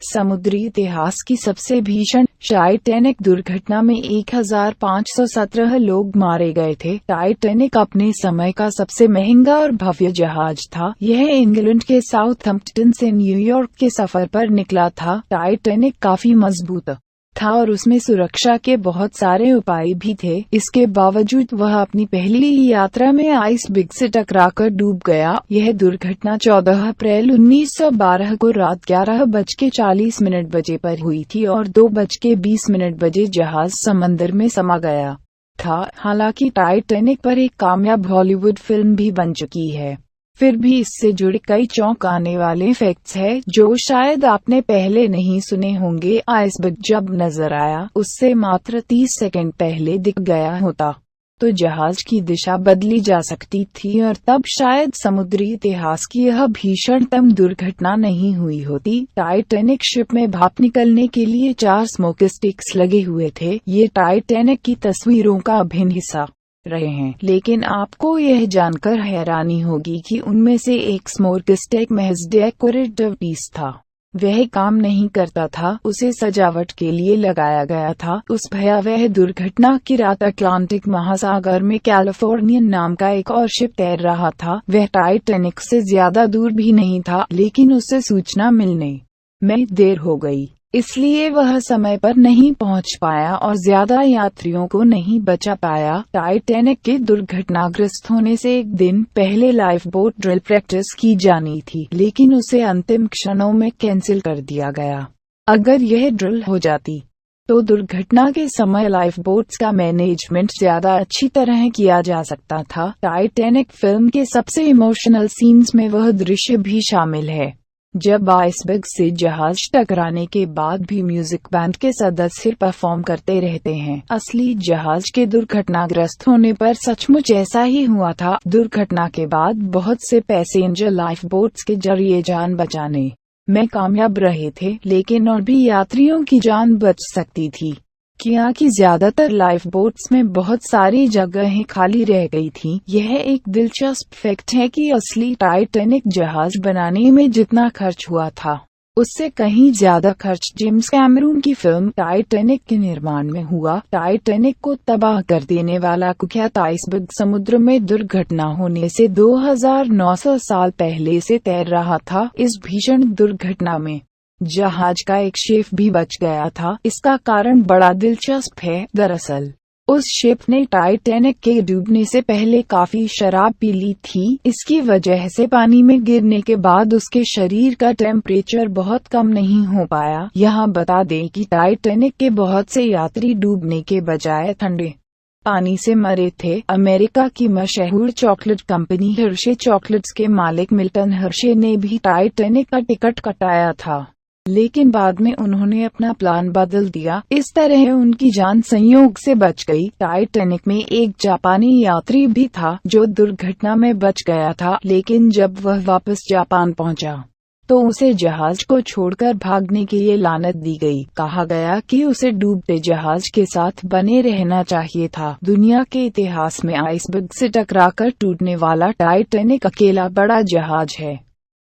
समुद्री इतिहास की सबसे भीषण टाइटैनिक दुर्घटना में 1517 लोग मारे गए थे। टाइटैनिक अपने समय का सबसे महंगा और भव्य जहाज था। यह इंग्लैंड के साउथहैम्प्टन से न्यूयॉर्क के सफर पर निकला था। टाइटैनिक काफी मजबूत था और उसमें सुरक्षा के बहुत सारे उपाय भी थे। इसके बावजूद वह अपनी पहली यात्रा में आइसबर्ग से टकराकर डूब गया। यह दुर्घटना 14 अप्रैल 1912 को रात 11:40 बजे पर हुई थी और 2:20 बजे जहाज समंदर में समा गया था। हालांकि टाइटैनिक पर एक कामयाब हॉलीवुड फिल्म भी बन चुकी है, फिर भी इससे जुड़े कई चौंकाने वाले फैक्ट्स हैं जो शायद आपने पहले नहीं सुने होंगे। आइसबर्ग जब नजर आया उससे मात्र 30 सेकंड पहले दिख गया होता तो जहाज की दिशा बदली जा सकती थी और तब शायद समुद्री इतिहास की यह भीषणतम दुर्घटना नहीं हुई होती। टाइटैनिक शिप में भाप निकलने के लिए 4 स्मोक स्टिक्स लगे हुए थे। ये टाइटैनिक की तस्वीरों का अभिन्न हिस्सा रहे हैं, लेकिन आपको यह जानकर हैरानी होगी कि उनमें से एक स्मोक स्टिक महज डेकोरेटिव पीस था। वह काम नहीं करता था, उसे सजावट के लिए लगाया गया था। उस भयावह दुर्घटना की रात अटलांटिक महासागर में कैलिफोर्नियन नाम का एक और शिप तैर रहा था। वह टाइटैनिक से ज्यादा दूर भी नहीं था, लेकिन उसे सूचना मिलने में देर हो गई, इसलिए वह समय पर नहीं पहुंच पाया और ज्यादा यात्रियों को नहीं बचा पाया। टाइटैनिक के दुर्घटनाग्रस्त होने से एक दिन पहले लाइफ बोट ड्रिल प्रैक्टिस की जानी थी, लेकिन उसे अंतिम क्षणों में कैंसिल कर दिया गया। अगर यह ड्रिल हो जाती तो दुर्घटना के समय लाइफ बोट्स का मैनेजमेंट ज्यादा अच्छी तरह किया जा सकता था। टाइटैनिक फिल्म के सबसे इमोशनल सीन्स में वह दृश्य भी शामिल है जब आइसबर्ग से जहाज टकराने के बाद भी म्यूजिक बैंड के सदस्य परफॉर्म करते रहते हैं। असली जहाज के दुर्घटनाग्रस्त होने पर सचमुच ऐसा ही हुआ था। दुर्घटना के बाद बहुत से पैसेंजर लाइफ बोट्स के जरिए जान बचाने में कामयाब रहे थे, लेकिन और भी यात्रियों की जान बच सकती थी क्योंकि ज्यादातर लाइफ बोट्स में बहुत सारी जगहें खाली रह गई थीं। यह एक दिलचस्प फैक्ट है कि असली टाइटैनिक जहाज बनाने में जितना खर्च हुआ था उससे कहीं ज्यादा खर्च जेम्स कैमरून की फिल्म टाइटैनिक के निर्माण में हुआ। टाइटैनिक को तबाह कर देने वाला कुख्यात आइसबर्ग समुद्र में दुर्घटना होने से 2900 साल पहले से तैर रहा था। इस भीषण दुर्घटना में जहाज का एक शेफ भी बच गया था। इसका कारण बड़ा दिलचस्प है। दरअसल उस शेफ ने टाइटैनिक के डूबने से पहले काफी शराब पी ली थी। इसकी वजह से पानी में गिरने के बाद उसके शरीर का टेम्परेचर बहुत कम नहीं हो पाया। यहाँ बता दें कि टाइटैनिक के बहुत से यात्री डूबने के बजाय ठंडे पानी से मरे थे। अमेरिका की मशहूर चॉकलेट कंपनी हर्शे चॉकलेट्स के मालिक मिल्टन हर्शे ने भी टाइटैनिक का टिकट कटाया था, लेकिन बाद में उन्होंने अपना प्लान बदल दिया। इस तरह उनकी जान संयोग से बच गई। टाइटैनिक में एक जापानी यात्री भी था जो दुर्घटना में बच गया था, लेकिन जब वह वापस जापान पहुंचा तो उसे जहाज को छोड़कर भागने के लिए लानत दी गई। कहा गया कि उसे डूबते जहाज के साथ बने रहना चाहिए था। दुनिया के इतिहास में आइसबर्ग से टकराकर टूटने वाला टाइटैनिक अकेला बड़ा जहाज है